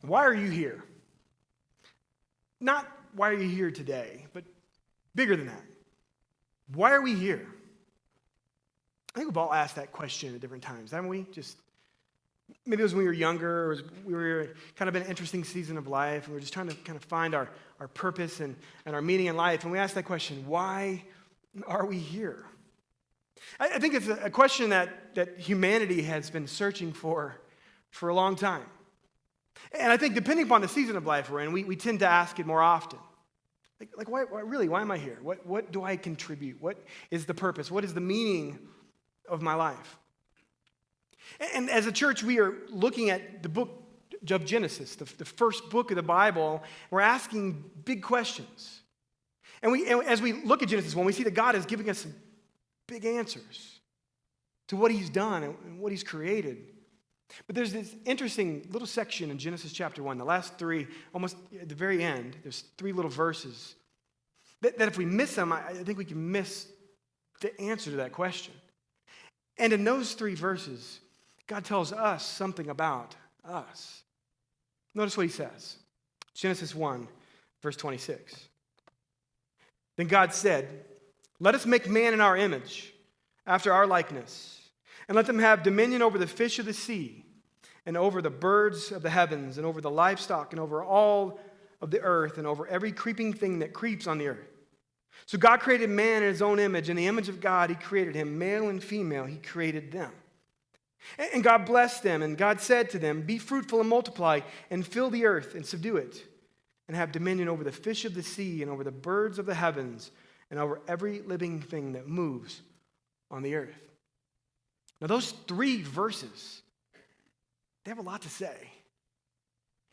Why are you here? Not why are you here today, but bigger than that. Why are we here? I think we've all asked that question at different times, haven't we? Maybe it was when we were younger, or we were kind of in an interesting season of life, and we were just trying to kind of find our purpose and our meaning in life. And we asked that question, why are we here? I think it's a question that humanity has been searching for a long time. And I think depending upon the season of life we're in, we tend to ask it more often. Like why am I here? What do I contribute? What is the purpose? What is the meaning of my life? And as a church, we are looking at the book of Genesis, the first book of the Bible. We're asking big questions. And as we look at Genesis 1, we see that God is giving us some big answers to what he's done and what he's created. But there's this interesting little section in Genesis chapter 1, the last three, almost at the very end, there's three little verses that if we miss them, I think we can miss the answer to that question. And in those three verses, God tells us something about us. Notice what he says. Genesis 1, verse 26. Then God said, "Let us make man in our image, after our likeness, and let them have dominion over the fish of the sea, and over the birds of the heavens, and over the livestock, and over all of the earth, and over every creeping thing that creeps on the earth." So God created man in his own image. In the image of God, he created him. Male and female, he created them. And God blessed them, and God said to them, "Be fruitful and multiply, and fill the earth, and subdue it, and have dominion over the fish of the sea, and over the birds of the heavens, and over every living thing that moves on the earth." Now, those three verses, they have a lot to say.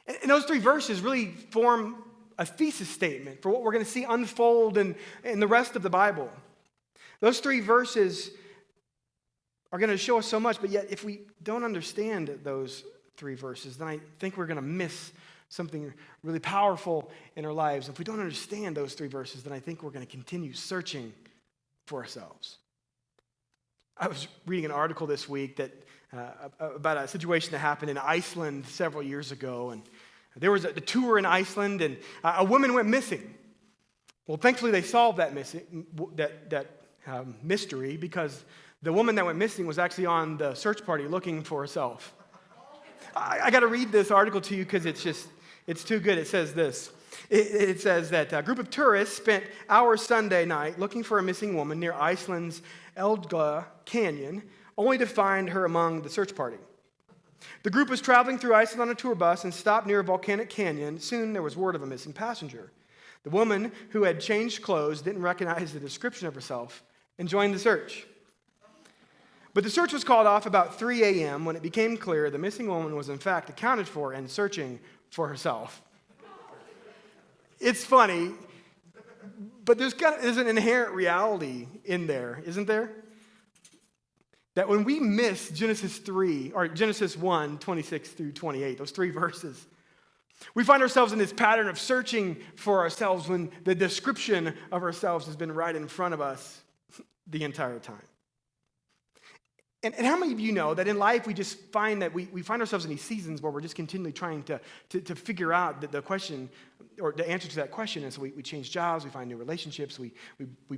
And those three verses really form a thesis statement for what we're going to see unfold in the rest of the Bible. Those three verses are going to show us so much, but yet if we don't understand those three verses, then I think we're going to miss something really powerful in our lives. If we don't understand those three verses, then I think we're going to continue searching for ourselves. I was reading an article this week about a situation that happened in Iceland several years ago, and there was a tour in Iceland, and a woman went missing. Well, thankfully they solved that mystery, because the woman that went missing was actually on the search party looking for herself. I got to read this article to you because it's too good. It says this. It says that a group of tourists spent hours Sunday night looking for a missing woman near Iceland's Eldgla Canyon, only to find her among the search party. The group was traveling through Iceland on a tour bus and stopped near a volcanic canyon. Soon there was word of a missing passenger. The woman, who had changed clothes, didn't recognize the description of herself and joined the search. But the search was called off about 3 a.m. when it became clear the missing woman was in fact accounted for and searching for herself. It's funny, but there's an inherent reality in there, isn't there? That when we miss Genesis 1, 26 through 28, those three verses, we find ourselves in this pattern of searching for ourselves when the description of ourselves has been right in front of us the entire time. And how many of you know that in life we just find that we find ourselves in these seasons where we're just continually trying to figure out the question or the answer to that question. And so we change jobs, we find new relationships, we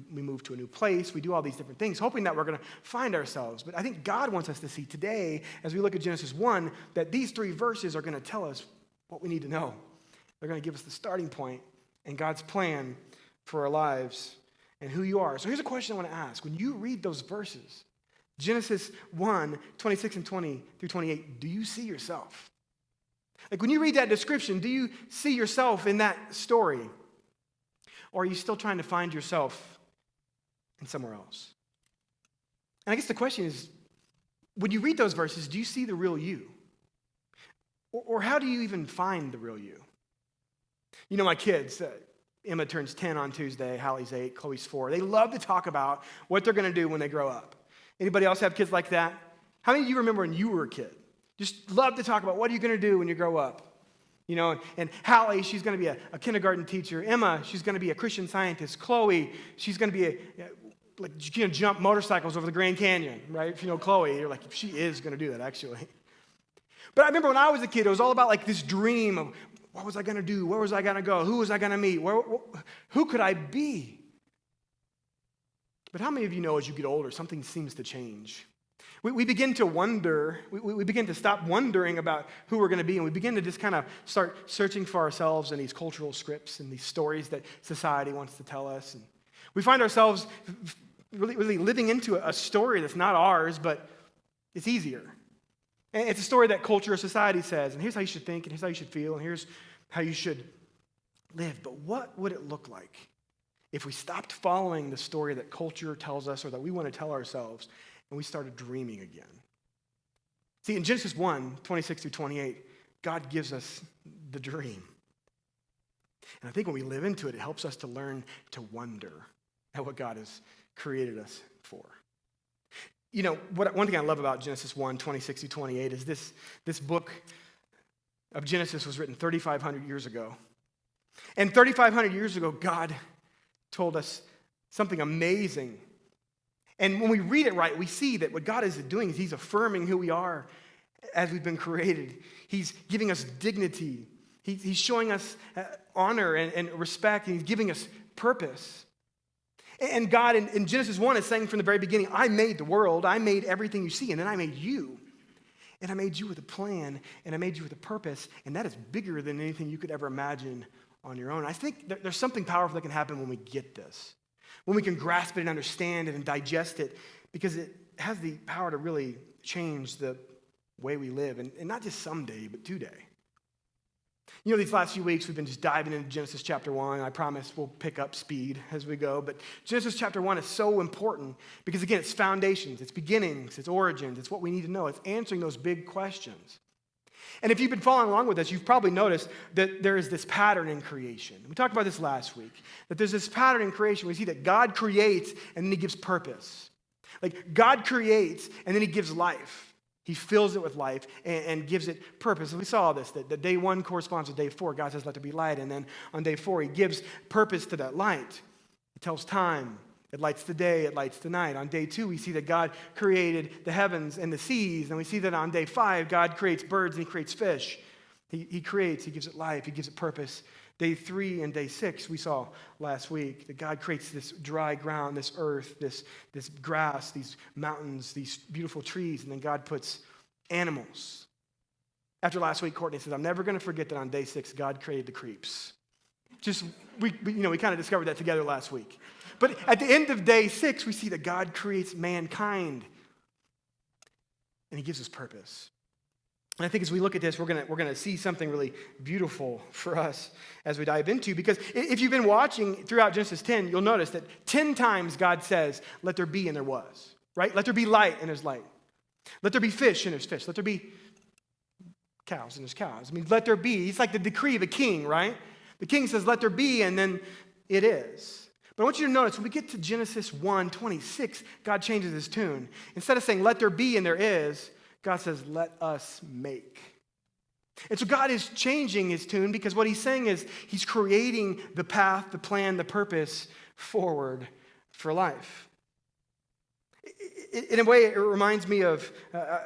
move to a new place, we do all these different things, hoping that we're going to find ourselves. But I think God wants us to see today, as we look at Genesis 1, that these three verses are going to tell us what we need to know. They're going to give us the starting point and God's plan for our lives and who you are. So here's a question I want to ask. When you read those verses, Genesis 1, 26 and 20 through 28, do you see yourself? Like when you read that description, do you see yourself in that story? Or are you still trying to find yourself in somewhere else? And I guess the question is, when you read those verses, do you see the real you? Or how do you even find the real you? You know, my kids, Emma turns 10 on Tuesday, Hallie's 8, Chloe's 4. They love to talk about what they're going to do when they grow up. Anybody else have kids like that? How many of you remember when you were a kid? Just love to talk about what are you going to do when you grow up? You know, and Hallie, she's going to be a kindergarten teacher. Emma, she's going to be a Christian Scientist. Chloe, she's going to be she's going to jump motorcycles over the Grand Canyon, right? If you know Chloe, you're like, she is going to do that, actually. But I remember when I was a kid, it was all about like this dream of what was I going to do? Where was I going to go? Who was I going to meet? Who could I be? But how many of you know as you get older, something seems to change? We begin to wonder, we begin to stop wondering about who we're going to be, and we begin to just kind of start searching for ourselves in these cultural scripts and these stories that society wants to tell us. And we find ourselves really living into a story that's not ours, but it's easier. And it's a story that culture or society says, and here's how you should think, and here's how you should feel, and here's how you should live. But what would it look like if we stopped following the story that culture tells us or that we want to tell ourselves, and we started dreaming again? See, in Genesis 1, 26 through 28, God gives us the dream. And I think when we live into it, it helps us to learn to wonder at what God has created us for. You know, one thing I love about Genesis 1, 26 through 28 is this book of Genesis was written 3,500 years ago. And 3,500 years ago, God told us something amazing. And when we read it right, we see that what God is doing is he's affirming who we are as we've been created. He's giving us dignity. He's showing us honor and respect, and he's giving us purpose. And God in Genesis 1 is saying from the very beginning, I made the world, I made everything you see, and then I made you. And I made you with a plan, and I made you with a purpose, and that is bigger than anything you could ever imagine on your own. I think there's something powerful that can happen when we get this, when we can grasp it and understand it and digest it, because it has the power to really change the way we live, and not just someday, but today. You know, these last few weeks, we've been just diving into Genesis chapter 1. I promise we'll pick up speed as we go. But Genesis chapter 1 is so important because, again, it's foundations, it's beginnings, it's origins, it's what we need to know. It's answering those big questions. And if you've been following along with us, you've probably noticed that there is this pattern in creation. We talked about this last week, that there's this pattern in creation. We see that God creates and then he gives purpose. Like God creates and then he gives life. He fills it with life and gives it purpose. And we saw this, that day 1 corresponds to day 4. God says, let there be light. And then on day 4, he gives purpose to that light. It tells time. It lights the day. It lights the night. On day 2, we see that God created the heavens and the seas. And we see that on day 5, God creates birds and he creates fish. He creates. He gives it life. He gives it purpose. Day 3 and day 6, we saw last week that God creates this dry ground, this earth, this grass, these mountains, these beautiful trees, and then God puts animals. After last week, Courtney says, I'm never going to forget that on day 6, God created the creeps. We kind of discovered that together last week. But at the end of day 6, we see that God creates mankind, and he gives us purpose. And I think as we look at this, we're gonna see something really beautiful for us as we dive into, because if you've been watching throughout Genesis 10, you'll notice that 10 times God says, let there be and there was, right? Let there be light and there's light. Let there be fish and there's fish. Let there be cows and there's cows. I mean, let there be. It's like the decree of a king, right? The king says, let there be, and then it is. But I want you to notice, when we get to Genesis 1:26, God changes his tune. Instead of saying, let there be and there is, God says, let us make. And so God is changing his tune because what he's saying is he's creating the path, the plan, the purpose forward for life. In a way, it reminds me of,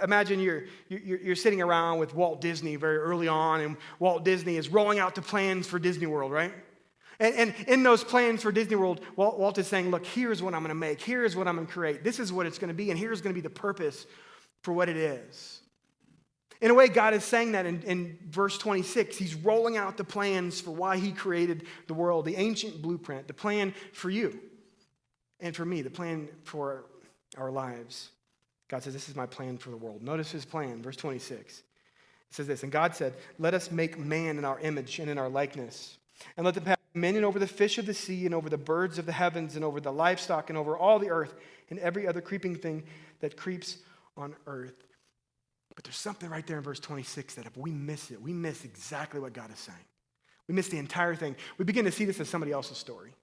imagine you're sitting around with Walt Disney very early on, and Walt Disney is rolling out the plans for Disney World, right? And in those plans for Disney World, Walt is saying, look, here's what I'm going to make. Here's what I'm going to create. This is what it's going to be, and here's going to be the purpose for what it is. In a way, God is saying that in verse 26. He's rolling out the plans for why he created the world, the ancient blueprint, the plan for you and for me, the plan for our lives. God says, this is my plan for the world. Notice his plan, verse 26. It says this, and God said, let us make man in our image and in our likeness, and let them have dominion over the fish of the sea and over the birds of the heavens and over the livestock and over all the earth and every other creeping thing that creeps on earth. But there's something right there in verse 26 that if we miss it, we miss exactly what God is saying. We miss the entire thing. We begin to see this as somebody else's story.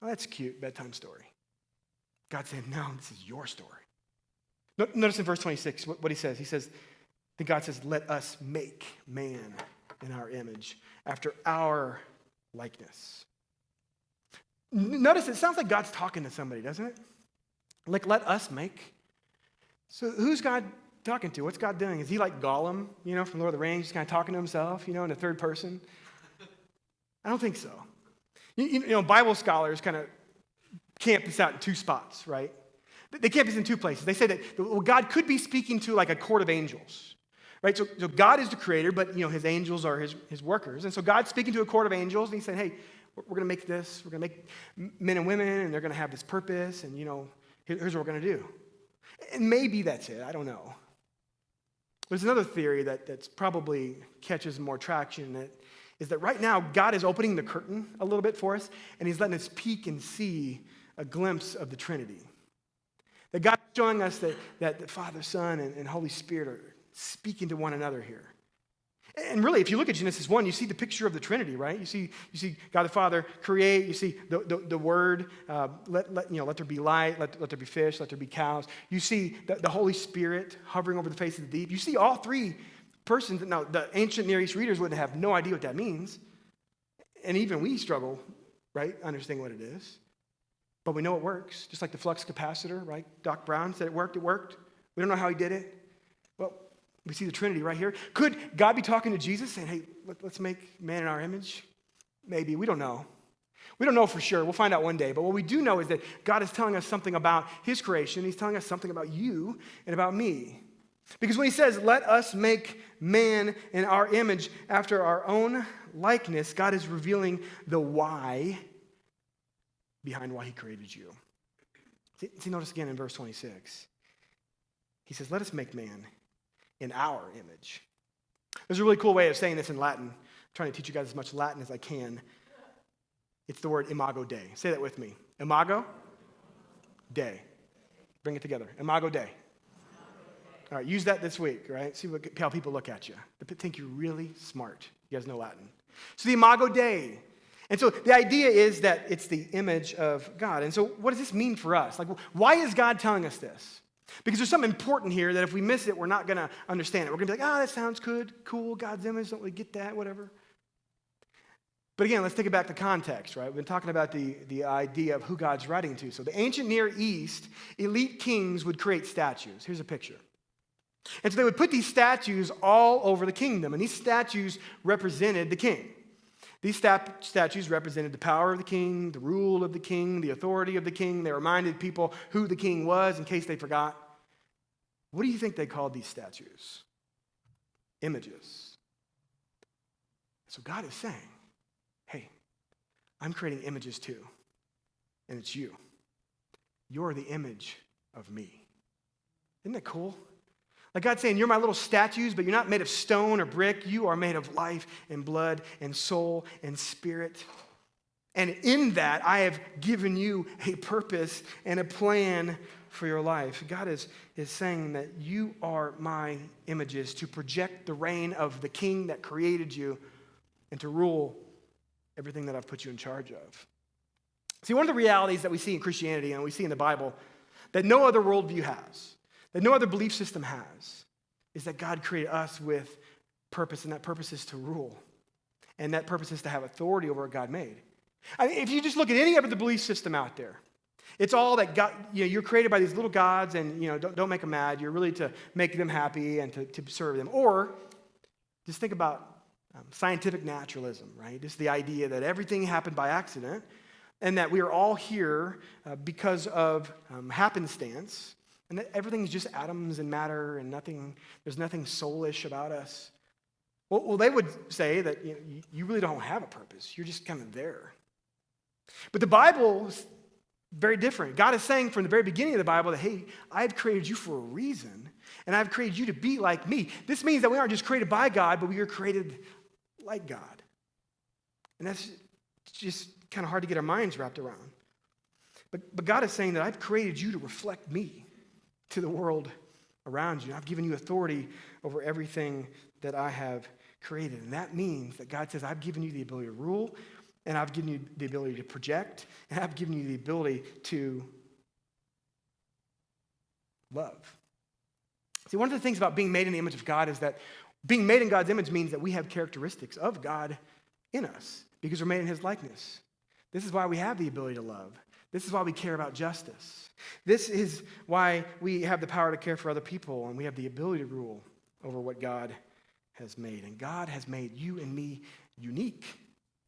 Oh, that's cute, bedtime story. God said, no, this is your story. Notice in verse 26 what he says. He says, then God says, let us make man in our image, after our likeness. Notice it sounds like God's talking to somebody, doesn't it? Like, let us make. So who's God talking to? What's God doing? Is he like Gollum, from Lord of the Rings, just kind of talking to himself, in the third person? I don't think so. Bible scholars kind of camp this out in two spots, right? They camp this in two places. They say that God could be speaking to like a court of angels, right? So God is the creator, but his angels are his workers. And so God's speaking to a court of angels, and he's saying, hey, we're going to make this. We're going to make men and women, and they're going to have this purpose, and here's what we're going to do. And maybe that's it. I don't know. There's another theory that's probably catches more traction, that is that right now God is opening the curtain a little bit for us, and he's letting us peek and see a glimpse of the Trinity. That God's showing us that the Father, Son, and Holy Spirit are speaking to one another here. And really, if you look at Genesis 1, you see the picture of the Trinity, right? You see God the Father create. You see the Word, let there be light, let there be fish, let there be cows. You see the Holy Spirit hovering over the face of the deep. You see all three persons. Now, the ancient Near East readers would have no idea what that means. And even we struggle, right, understanding what it is. But we know it works, just like the flux capacitor, right? Doc Brown said it worked. We don't know how he did it. Well, we see the Trinity right here. Could God be talking to Jesus saying, hey, let's make man in our image? Maybe. We don't know. We don't know for sure. We'll find out one day. But what we do know is that God is telling us something about his creation. He's telling us something about you and about me. Because when he says, let us make man in our image after our own likeness, God is revealing the why behind why he created you. See, notice again in verse 26. He says, let us make man in our image. There's a really cool way of saying this in Latin. I'm trying to teach you guys as much Latin as I can. It's the word imago Dei. Say that with me. Imago Dei. Bring it together. Imago Dei. All right, use that this week, right? See how people look at you. They think you're really smart. You guys know Latin. So the imago Dei. And so the idea is that it's the image of God. And so what does this mean for us? Like, why is God telling us this? Because there's something important here that if we miss it, we're not going to understand it. We're going to be like, that sounds good, cool, God's image, don't really get that, whatever. But again, let's take it back to context, right? We've been talking about the idea of who God's writing to. So the ancient Near East, elite kings would create statues. Here's a picture. And so they would put these statues all over the kingdom, and these statues represented the king. These statues represented the power of the king, the rule of the king, the authority of the king. They reminded people who the king was in case they forgot. What do you think they called these statues? Images. So God is saying, hey, I'm creating images too, and it's you. You're the image of me. Isn't that cool? Like God's saying, you're my little statues, but you're not made of stone or brick. You are made of life and blood and soul and spirit. And in that, I have given you a purpose and a plan for your life. God is saying that you are my images to project the reign of the king that created you and to rule everything that I've put you in charge of. See, one of the realities that we see in Christianity and we see in the Bible that no other worldview has, that no other belief system has, is that God created us with purpose, and that purpose is to rule. And that purpose is to have authority over what God made. I mean, if you just look at any of the belief system out there, it's all that God, you're created by these little gods, and don't make them mad. You're really to make them happy and to serve them. Or just think about scientific naturalism, right? Just the idea that everything happened by accident, and that we are all here because of happenstance. And that everything is just atoms and matter and there's nothing soulish about us. Well, they would say that you really don't have a purpose. You're just kind of there. But the Bible is very different. God is saying from the very beginning of the Bible that, hey, I've created you for a reason, and I've created you to be like me. This means that we aren't just created by God, but we are created like God. And that's just kind of hard to get our minds wrapped around. But God is saying that I've created you to reflect me to the world around you. I've given you authority over everything that I have created. And that means that God says, I've given you the ability to rule, and I've given you the ability to project, and I've given you the ability to love. See, one of the things about being made in the image of God is that being made in God's image means that we have characteristics of God in us because we're made in his likeness. This is why we have the ability to love. This is why we care about justice. This is why we have the power to care for other people, and we have the ability to rule over what God has made. And God has made you and me unique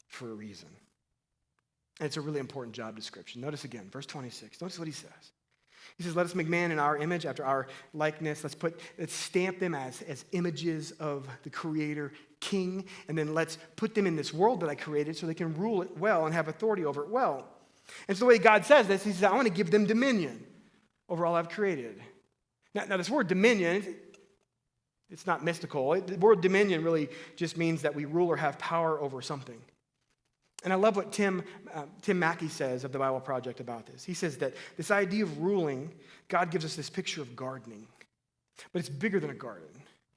for a reason. And it's a really important job description. Notice again, verse 26. Notice what he says. He says, let us make man in our image, after our likeness. Let's stamp them as images of the Creator, King, and then let's put them in this world that I created so they can rule it well and have authority over it well. And so the way God says this, he says, I want to give them dominion over all I've created. Now this word dominion, it's not mystical. The word dominion really just means that we rule or have power over something. And I love what Tim Mackey says of the Bible Project about this. He says that this idea of ruling, God gives us this picture of gardening. But it's bigger than a garden.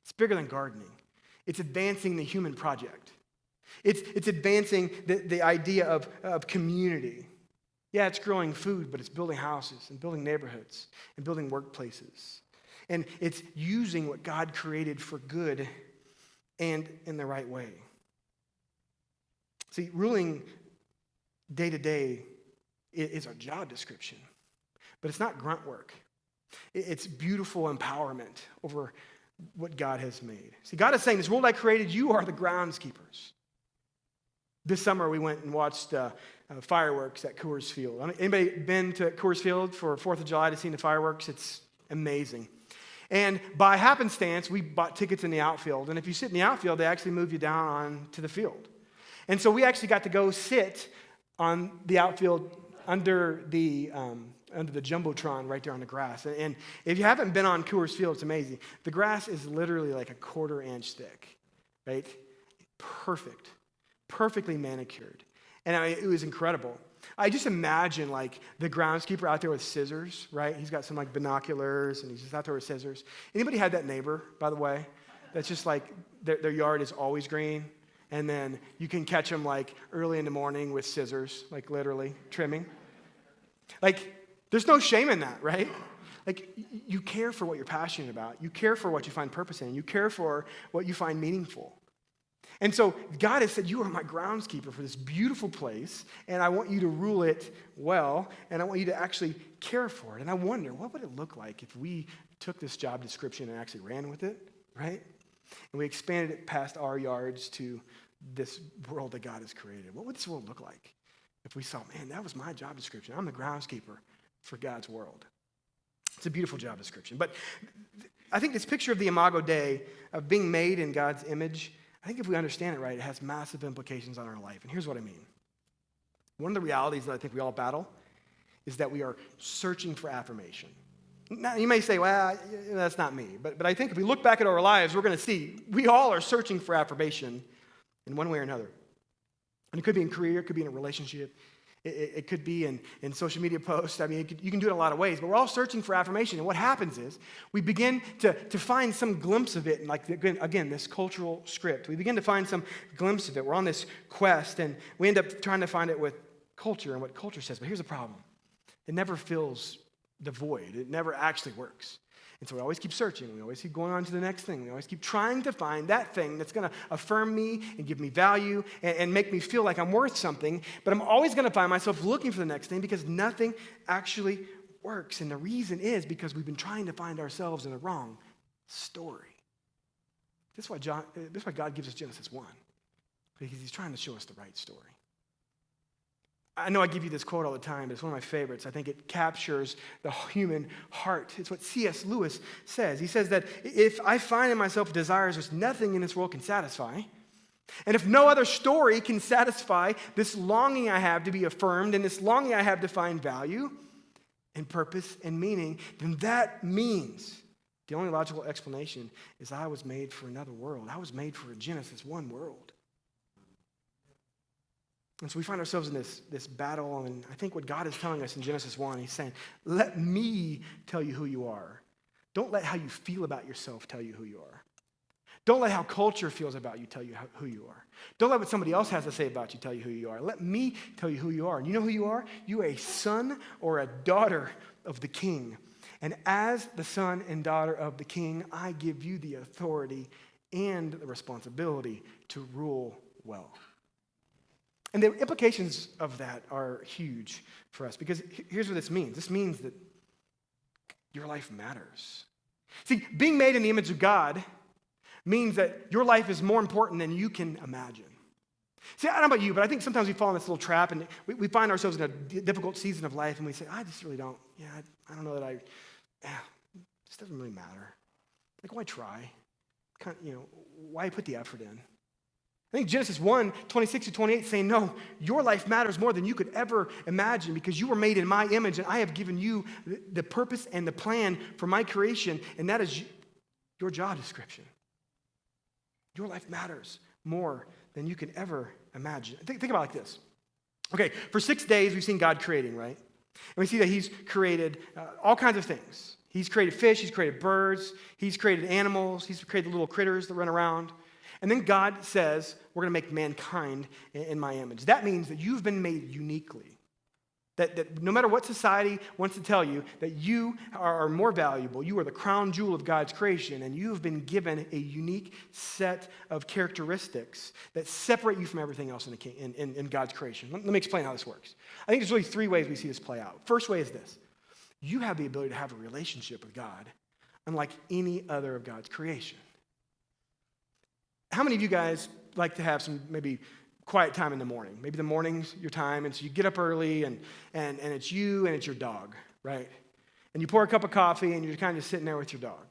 It's bigger than gardening. It's advancing the human project. It's advancing the idea of community. Yeah, it's growing food, but it's building houses and building neighborhoods and building workplaces. And it's using what God created for good and in the right way. See, ruling day to day is our job description, but it's not grunt work. It's beautiful empowerment over what God has made. See, God is saying, this world I created, you are the groundskeepers. This summer, we went and watched fireworks at Coors Field. Anybody been to Coors Field for 4th of July to see the fireworks? It's amazing. And by happenstance, we bought tickets in the outfield. And if you sit in the outfield, they actually move you down onto the field. And so we actually got to go sit on the outfield under the Jumbotron right there on the grass. And if you haven't been on Coors Field, it's amazing. The grass is literally like a 1/4 inch thick, right? Perfectly manicured. And it was incredible. I just imagine like the groundskeeper out there with scissors, right? He's got some like binoculars and he's just out there with scissors. Anybody had that neighbor, by the way, that's just like their yard is always green? And then you can catch them like early in the morning with scissors, like literally trimming. Like, there's no shame in that, right? Like, you care for what you're passionate about. You care for what you find purpose in. You care for what you find meaningful. And so God has said, you are my groundskeeper for this beautiful place, and I want you to rule it well, and I want you to actually care for it. And I wonder, what would it look like if we took this job description and actually ran with it, right? And we expanded it past our yards to this world that God has created. What would this world look like if we saw, man, that was my job description. I'm the groundskeeper for God's world. It's a beautiful job description. But I think this picture of the Imago Dei, of being made in God's image, I think if we understand it right, it has massive implications on our life. And here's what I mean. One of the realities that I think we all battle is that we are searching for affirmation. Now, you may say, well, that's not me. But I think if we look back at our lives, we're going to see we all are searching for affirmation in one way or another. And it could be in career, it could be in a relationship, it could be in social media posts. I mean, you can do it in a lot of ways, but we're all searching for affirmation. And what happens is we begin to find some glimpse of it, and like, again, this cultural script. We begin to find some glimpse of it. We're on this quest, and we end up trying to find it with culture and what culture says. But here's the problem. It never fills the void. It never actually works. And so we always keep searching. We always keep going on to the next thing. We always keep trying to find that thing that's going to affirm me and give me value and make me feel like I'm worth something. But I'm always going to find myself looking for the next thing because nothing actually works. And the reason is because we've been trying to find ourselves in the wrong story. This is why God gives us Genesis 1. Because he's trying to show us the right story. I know I give you this quote all the time, but it's one of my favorites. I think it captures the human heart. It's what C.S. Lewis says. He says that if I find in myself desires which nothing in this world can satisfy, and if no other story can satisfy this longing I have to be affirmed and this longing I have to find value and purpose and meaning, then that means the only logical explanation is I was made for another world. I was made for a Genesis 1 world. And so we find ourselves in this battle, and I think what God is telling us in Genesis 1, he's saying, let me tell you who you are. Don't let how you feel about yourself tell you who you are. Don't let how culture feels about you tell you who you are. Don't let what somebody else has to say about you tell you who you are. Let me tell you who you are. And you know who you are? You are a son or a daughter of the King. And as the son and daughter of the King, I give you the authority and the responsibility to rule well. And the implications of that are huge for us because here's what this means. This means that your life matters. See, being made in the image of God means that your life is more important than you can imagine. See, I don't know about you, but I think sometimes we fall in this little trap and we find ourselves in a difficult season of life and we say, I just really don't, I don't know that this doesn't really matter. Like, why try? Why put the effort in? I think Genesis 1:26-28 saying, no, your life matters more than you could ever imagine because you were made in my image and I have given you the purpose and the plan for my creation, and that is your job description. Your life matters more than you can ever imagine. Think about it like this. Okay, for 6 days we've seen God creating, right? And we see that he's created all kinds of things. He's created fish, he's created birds, he's created animals, he's created little critters that run around. And then God says, we're going to make mankind in my image. That means that you've been made uniquely. That no matter what society wants to tell you, that you are more valuable. You are the crown jewel of God's creation, and you have been given a unique set of characteristics that separate you from everything else in God's creation. Let me explain how this works. I think there's really 3 ways we see this play out. First way is this. You have the ability to have a relationship with God unlike any other of God's creation. How many of you guys like to have some maybe quiet time in the morning? Maybe the morning's your time, and so you get up early, and it's you and it's your dog, right? And you pour a cup of coffee, and you're kind of just sitting there with your dog.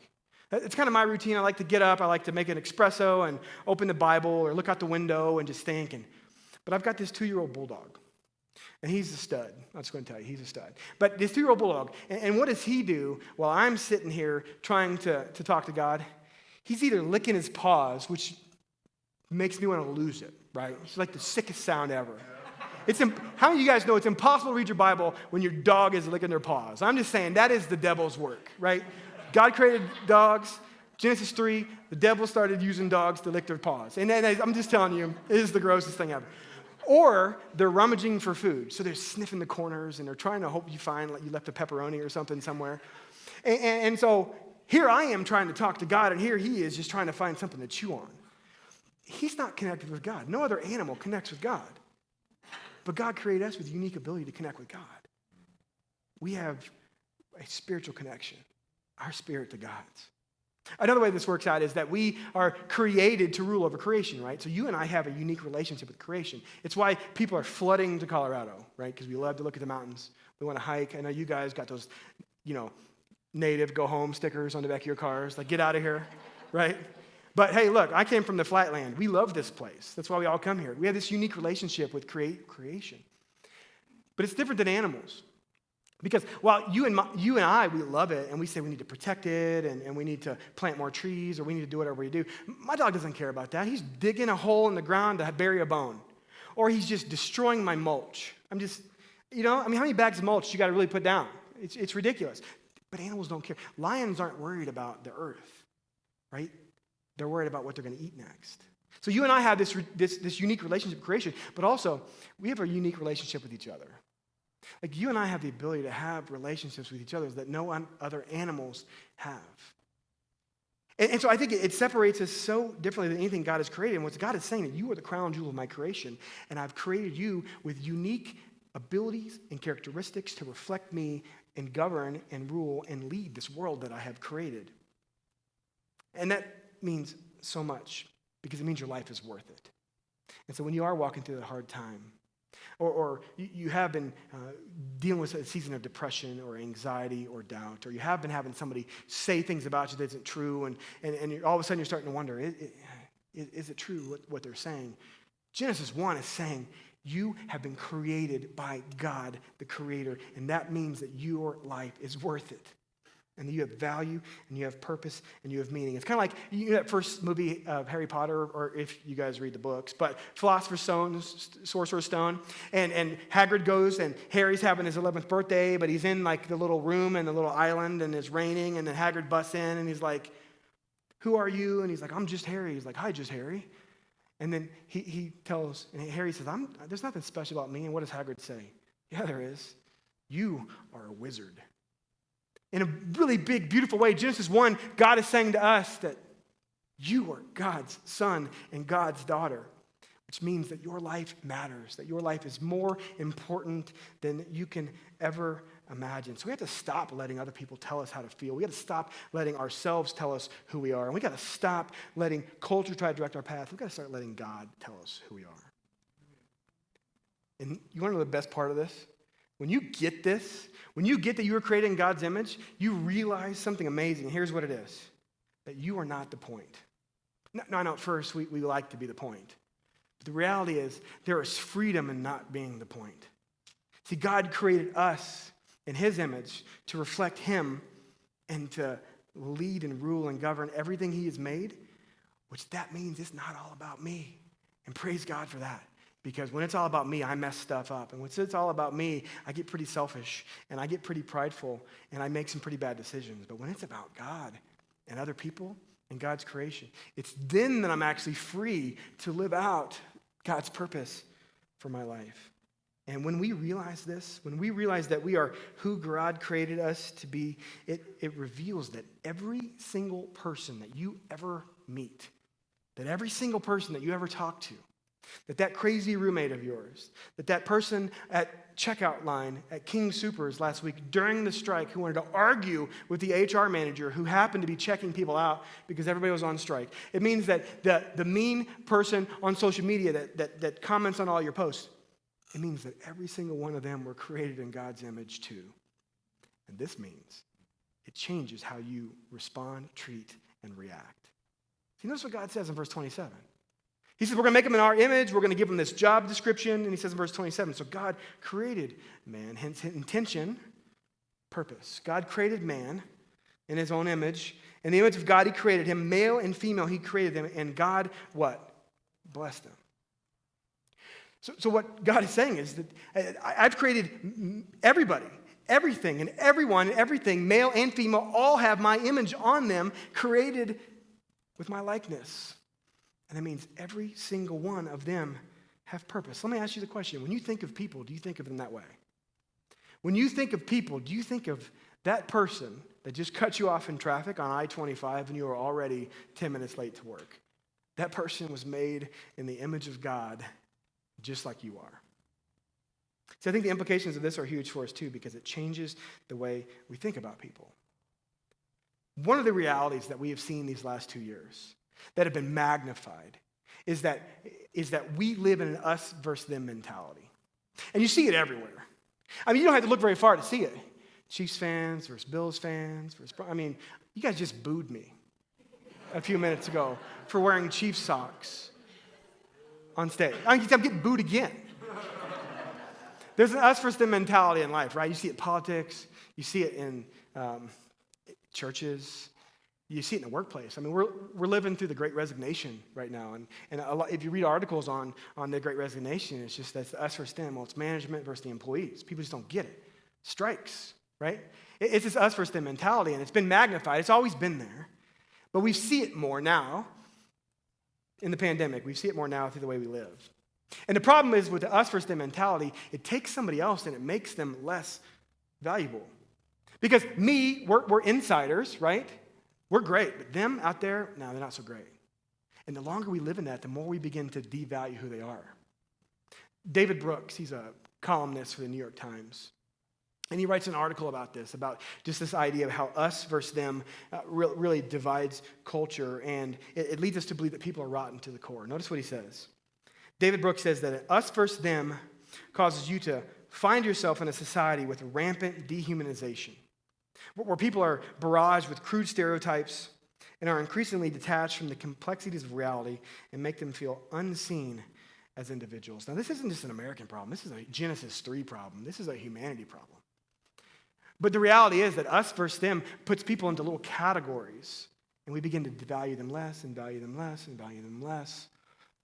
It's kind of my routine. I like to get up, I like to make an espresso and open the Bible or look out the window and just think. But I've got this 2-year-old bulldog, and he's a stud. I'm just going to tell you, he's a stud. But this 2-year-old bulldog, and what does he do while I'm sitting here trying to talk to God? He's either licking his paws, which makes me want to lose it, right? It's like the sickest sound ever. How many of you guys know it's impossible to read your Bible when your dog is licking their paws? I'm just saying that is the devil's work, right? God created dogs. Genesis 3, the devil started using dogs to lick their paws. And I'm just telling you, it is the grossest thing ever. Or they're rummaging for food. So they're sniffing the corners and they're trying to hope you find like you left a pepperoni or something somewhere. And so here I am trying to talk to God, and here he is just trying to find something to chew on. He's not connected with God. No other animal connects with God. But God created us with a unique ability to connect with God. We have a spiritual connection, our spirit to God's. Another way this works out is that we are created to rule over creation, right? So you and I have a unique relationship with creation. It's why people are flooding to Colorado, right? Because we love to look at the mountains. We want to hike. I know you guys got those, native go home stickers on the back of your cars. Like, get out of here, right? But hey, look, I came from the flatland. We love this place. That's why we all come here. We have this unique relationship with creation. But it's different than animals. Because while you and I, we love it, and we say we need to protect it, and we need to plant more trees, or we need to do whatever we do, my dog doesn't care about that. He's digging a hole in the ground to bury a bone. Or he's just destroying my mulch. How many bags of mulch you got to really put down? It's ridiculous. But animals don't care. Lions aren't worried about the earth, right? They're worried about what they're going to eat next. So you and I have this unique relationship with creation, but also we have a unique relationship with each other. Like, you and I have the ability to have relationships with each other that no other animals have. And so I think it separates us so differently than anything God has created. And what God is saying, that you are the crown jewel of my creation, and I've created you with unique abilities and characteristics to reflect me and govern and rule and lead this world that I have created. And that means so much because it means your life is worth it. And so when you are walking through a hard time, or you have been dealing with a season of depression or anxiety or doubt, or you have been having somebody say things about you that isn't true, and all of a sudden you're starting to wonder, is it true what they're saying? Genesis 1 is saying, you have been created by God, the Creator, and that means that your life is worth it. And that you have value, and you have purpose, and you have meaning. It's kind of like that first movie of Harry Potter, or if you guys read the books, but Philosopher's Stone, Sorcerer's Stone, and Hagrid goes, and Harry's having his 11th birthday, but he's in like the little room and the little island, and it's raining, and then Hagrid busts in, and he's like, who are you? And he's like, I'm just Harry. He's like, hi, just Harry. And then he tells, and Harry says, there's nothing special about me. And what does Hagrid say? Yeah, there is. You are a wizard. In a really big, beautiful way, Genesis 1, God is saying to us that you are God's son and God's daughter, which means that your life matters, that your life is more important than you can ever imagine. So we have to stop letting other people tell us how to feel. We got to stop letting ourselves tell us who we are. And we got to stop letting culture try to direct our path. We got to start letting God tell us who we are. And you want to know the best part of this? When you get this, when you get that you were created in God's image, you realize something amazing. Here's what it is, that you are not the point. No, I know at first we like to be the point. But the reality is there is freedom in not being the point. See, God created us in his image to reflect him and to lead and rule and govern everything he has made, which that means it's not all about me. And praise God for that. Because when it's all about me, I mess stuff up. And when it's all about me, I get pretty selfish and I get pretty prideful and I make some pretty bad decisions. But when it's about God and other people and God's creation, it's then that I'm actually free to live out God's purpose for my life. And when we realize this, when we realize that we are who God created us to be, it reveals that every single person that you ever meet, that every single person that you ever talk to, that crazy roommate of yours, that person at checkout line at King Soopers last week during the strike who wanted to argue with the HR manager who happened to be checking people out because everybody was on strike. It means that the mean person on social media that comments on all your posts, it means that every single one of them were created in God's image too. And this means it changes how you respond, treat, and react. See, notice what God says in verse 27. He says, we're going to make them in our image. We're going to give them this job description. And he says in verse 27, so God created man, hence intention, purpose. God created man in his own image. In the image of God, he created him. Male and female, he created them. And God, what? Blessed them. So what God is saying is that I've created everybody, everything, and everyone, and everything, male and female, all have my image on them, created with my likeness. And that means every single one of them have purpose. Let me ask you the question. When you think of people, do you think of them that way? When you think of people, do you think of that person that just cut you off in traffic on I-25 and you were already 10 minutes late to work? That person was made in the image of God just like you are. So I think the implications of this are huge for us too because it changes the way we think about people. One of the realities that we have seen these last 2 years that have been magnified is that we live in an us versus them mentality. And you see it everywhere. I mean, you don't have to look very far to see it. Chiefs fans versus Bills fans you guys just booed me a few minutes ago for wearing Chiefs socks on stage. I'm getting booed again. There's an us versus them mentality in life, right? You see it in politics. You see it in churches. You see it in the workplace. I mean, we're living through the Great Resignation right now. And if you read articles on the Great Resignation, it's just that's us versus them. Well, it's management versus the employees. People just don't get it. Strikes, right? It's this us versus them mentality, and it's been magnified. It's always been there. But we see it more now in the pandemic. We see it more now through the way we live. And the problem is with the us versus them mentality, it takes somebody else and it makes them less valuable. Because we're insiders, right? We're great, but them out there, no, they're not so great. And the longer we live in that, the more we begin to devalue who they are. David Brooks, he's a columnist for the New York Times. And he writes an article about this, about just this idea of how us versus them really divides culture. And it leads us to believe that people are rotten to the core. Notice what he says. David Brooks says that us versus them causes you to find yourself in a society with rampant dehumanization, where people are barraged with crude stereotypes and are increasingly detached from the complexities of reality and make them feel unseen as individuals. Now, this isn't just an American problem. This is a Genesis 3 problem. This is a humanity problem. But the reality is that us versus them puts people into little categories, and we begin to value them less and value them less and value them less,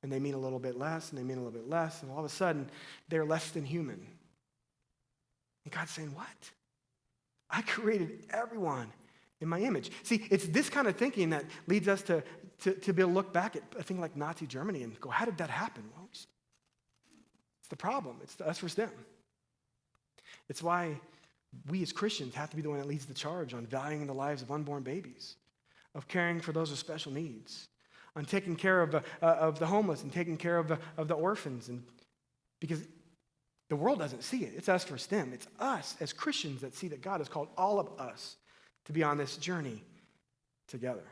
and they mean a little bit less and they mean a little bit less, and all of a sudden, they're less than human. And God's saying, what? I created everyone in my image. See, it's this kind of thinking that leads us to be able to look back at a thing like Nazi Germany and go, how did that happen? Well, it's the problem. It's the us versus them. It's why we as Christians have to be the one that leads the charge on valuing the lives of unborn babies, of caring for those with special needs, on taking care of the homeless and taking care of the orphans. And because the world doesn't see it. It's us versus them. It's us as Christians that see that God has called all of us to be on this journey together.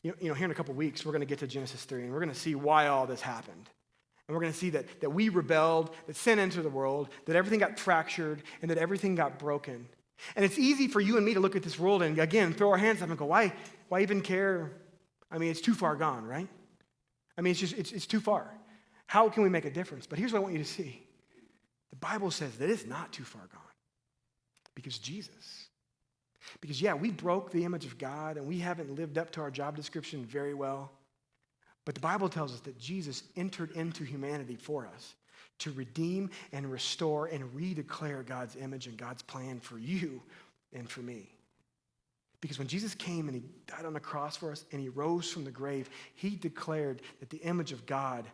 Here in a couple weeks, we're going to get to Genesis 3, and we're going to see why all this happened. And we're going to see that we rebelled, that sin entered the world, that everything got fractured, and that everything got broken. And it's easy for you and me to look at this world and, again, throw our hands up and go, why even care? I mean, it's too far gone, right? I mean, it's too far. How can we make a difference? But here's what I want you to see. The Bible says that it's not too far gone because Jesus. Because, yeah, we broke the image of God and we haven't lived up to our job description very well. But the Bible tells us that Jesus entered into humanity for us to redeem and restore and redeclare God's image and God's plan for you and for me. Because when Jesus came and he died on the cross for us and he rose from the grave, he declared that the image of God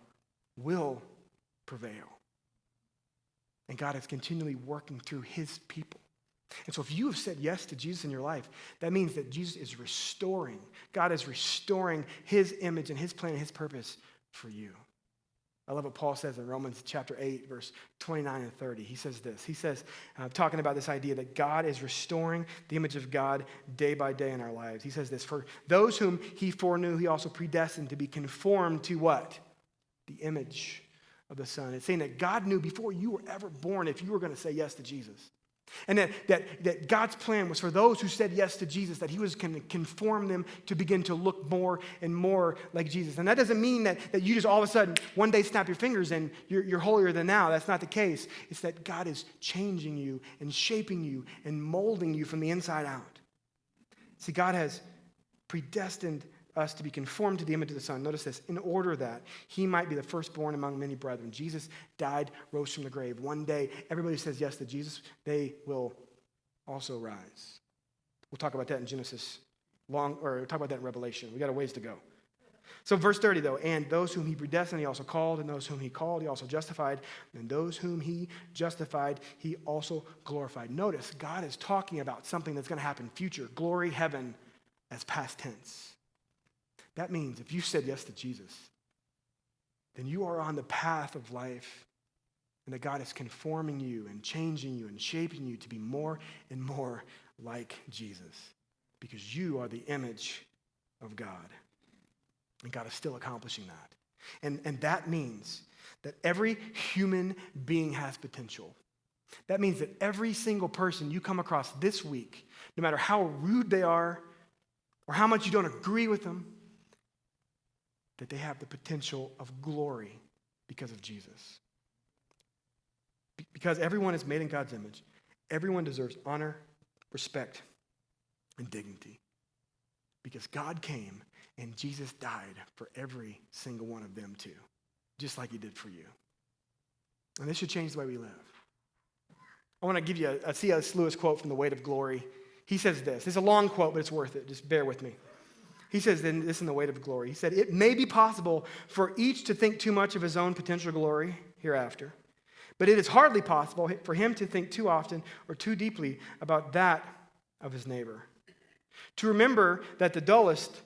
will prevail. And God is continually working through his people. And so if you have said yes to Jesus in your life, that means that Jesus is restoring. God is restoring his image and his plan and his purpose for you. I love what Paul says in Romans chapter 8, verse 29 and 30. He says this. He says, talking about this idea that God is restoring the image of God day by day in our lives. He says this, for those whom he foreknew, he also predestined to be conformed to what? The image of the Son. It's saying that God knew before you were ever born if you were going to say yes to Jesus. And that God's plan was for those who said yes to Jesus, that he was going to conform them to begin to look more and more like Jesus. And that doesn't mean that you just all of a sudden one day snap your fingers and you're holier than thou. That's not the case. It's that God is changing you and shaping you and molding you from the inside out. See, God has predestined us to be conformed to the image of the Son. Notice this, in order that he might be the firstborn among many brethren. Jesus died, rose from the grave. One day, everybody who says yes to Jesus, they will also rise. We'll talk about that in Genesis, we'll talk about that in Revelation. We got a ways to go. So verse 30 though, and those whom he predestined, he also called, and those whom he called, he also justified, and those whom he justified, he also glorified. Notice, God is talking about something that's going to happen future, glory, heaven, as past tense. That means if you said yes to Jesus, then you are on the path of life and that God is conforming you and changing you and shaping you to be more and more like Jesus because you are the image of God. And God is still accomplishing that. And that means that every human being has potential. That means that every single person you come across this week, no matter how rude they are or how much you don't agree with them, that they have the potential of glory because of Jesus. Because everyone is made in God's image, everyone deserves honor, respect, and dignity. Because God came and Jesus died for every single one of them too, just like he did for you. And this should change the way we live. I want to give you a C.S. Lewis quote from The Weight of Glory. He says this. It's a long quote, but it's worth it. Just bear with me. He says this in The Weight of Glory. He said, it may be possible for each to think too much of his own potential glory hereafter, but it is hardly possible for him to think too often or too deeply about that of his neighbor. To remember that the dullest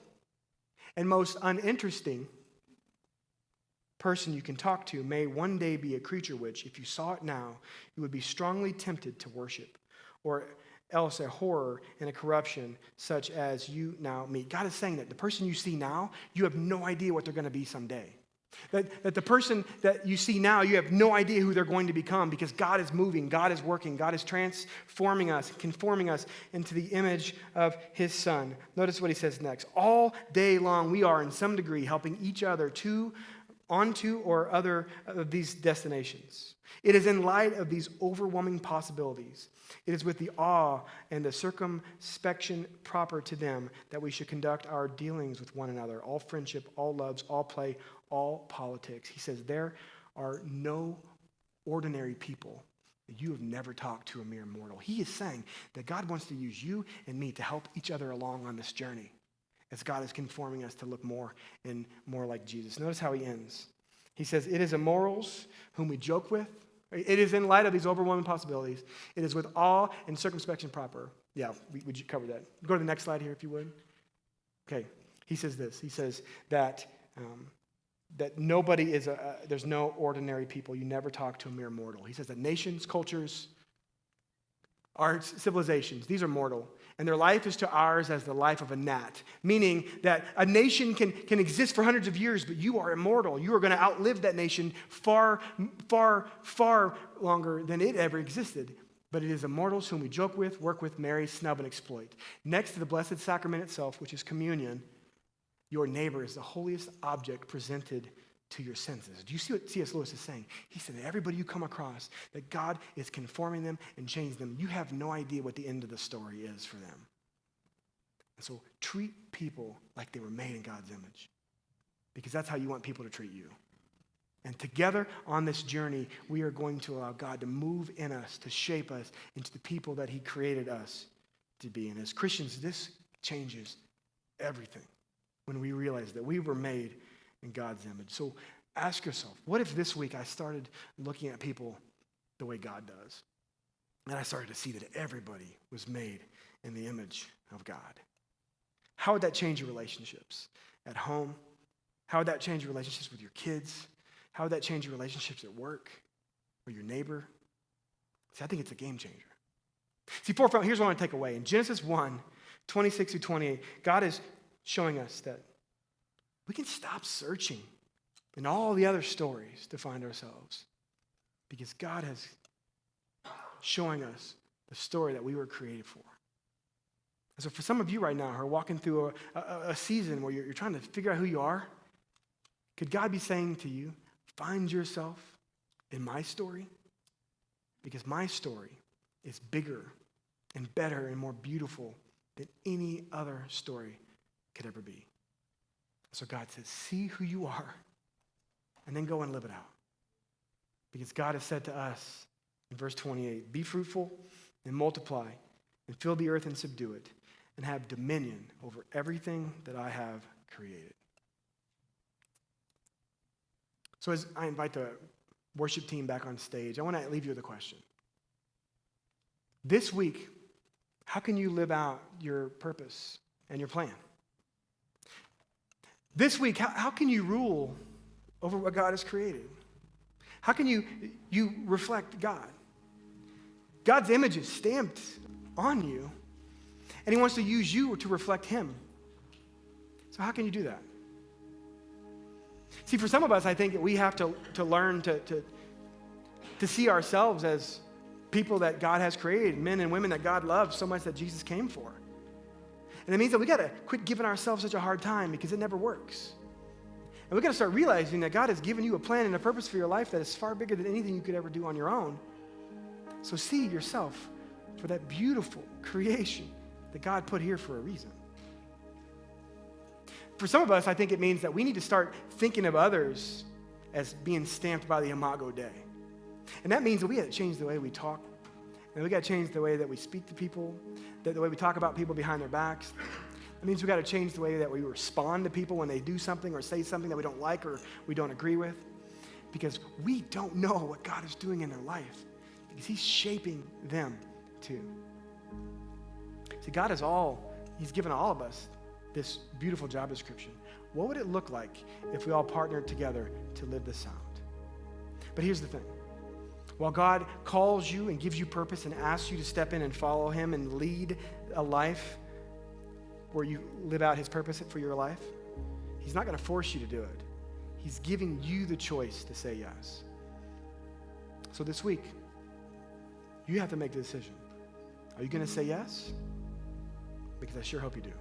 and most uninteresting person you can talk to may one day be a creature which, if you saw it now, you would be strongly tempted to worship, or else a horror and a corruption such as you now meet. God is saying that the person you see now, you have no idea what they're going to be someday. That the person that you see now, you have no idea who they're going to become because God is moving, God is working, God is transforming us, conforming us into the image of his Son. Notice what he says next. All day long, we are in some degree helping each other onto or other of these destinations. It is in light of these overwhelming possibilities. It is with the awe and the circumspection proper to them that we should conduct our dealings with one another, all friendship, all loves, all play, all politics. He says there are no ordinary people that you have never talked to a mere mortal. He is saying that God wants to use you and me to help each other along on this journey as God is conforming us to look more and more like Jesus. Notice how he ends. He says, it is immorals whom we joke with. It is in light of these overwhelming possibilities. It is with awe and circumspection proper. Yeah, would you cover that? Go to the next slide here if you would. Okay. He says this. He says that that nobody is there's no ordinary people. You never talk to a mere mortal. He says that nations, cultures, arts, civilizations, these are mortal. And their life is to ours as the life of a gnat, meaning that a nation can exist for hundreds of years, but you are immortal. You are going to outlive that nation far, far, far longer than it ever existed. But it is immortals whom we joke with, work with, marry, snub, and exploit. Next to the Blessed Sacrament itself, which is communion, your neighbor is the holiest object presented to your senses. Do you see what C.S. Lewis is saying? He said that everybody you come across, that God is conforming them and changing them. You have no idea what the end of the story is for them. And so treat people like they were made in God's image, because that's how you want people to treat you. And together on this journey, we are going to allow God to move in us, to shape us into the people that he created us to be. And as Christians, this changes everything when we realize that we were made in God's image. So ask yourself, what if this week I started looking at people the way God does? And I started to see that everybody was made in the image of God. How would that change your relationships at home? How would that change your relationships with your kids? How would that change your relationships at work or your neighbor? See, I think it's a game changer. See, here's what I want to take away. In Genesis 1, 26 through 28, God is showing us that we can stop searching in all the other stories to find ourselves, because God has showing us the story that we were created for. And so for some of you right now who are walking through a season where you're trying to figure out who you are, could God be saying to you, find yourself in my story? Because my story is bigger and better and more beautiful than any other story could ever be. So God says, see who you are, and then go and live it out. Because God has said to us in verse 28, be fruitful and multiply and fill the earth and subdue it and have dominion over everything that I have created. So as I invite the worship team back on stage, I want to leave you with a question. This week, how can you live out your purpose and your plan? This week, how can you rule over what God has created? How can you reflect God? God's image is stamped on you, and he wants to use you to reflect him. So how can you do that? See, for some of us, I think that we have to learn to see ourselves as people that God has created, men and women that God loves so much that Jesus came for. And it means that we got to quit giving ourselves such a hard time, because it never works. And we got to start realizing that God has given you a plan and a purpose for your life that is far bigger than anything you could ever do on your own. So see yourself for that beautiful creation that God put here for a reason. For some of us, I think it means that we need to start thinking of others as being stamped by the Imago Dei. And that means that we got to change the way we talk. And we got to change the way that we speak to people, the way we talk about people behind their backs. That means we got to change the way that we respond to people when they do something or say something that we don't like or we don't agree with. Because we don't know what God is doing in their life, because he's shaping them too. See, God is he's given all of us this beautiful job description. What would it look like if we all partnered together to live this out? But here's the thing. While God calls you and gives you purpose and asks you to step in and follow him and lead a life where you live out his purpose for your life, he's not going to force you to do it. He's giving you the choice to say yes. So this week, you have to make the decision. Are you going to say yes? Because I sure hope you do.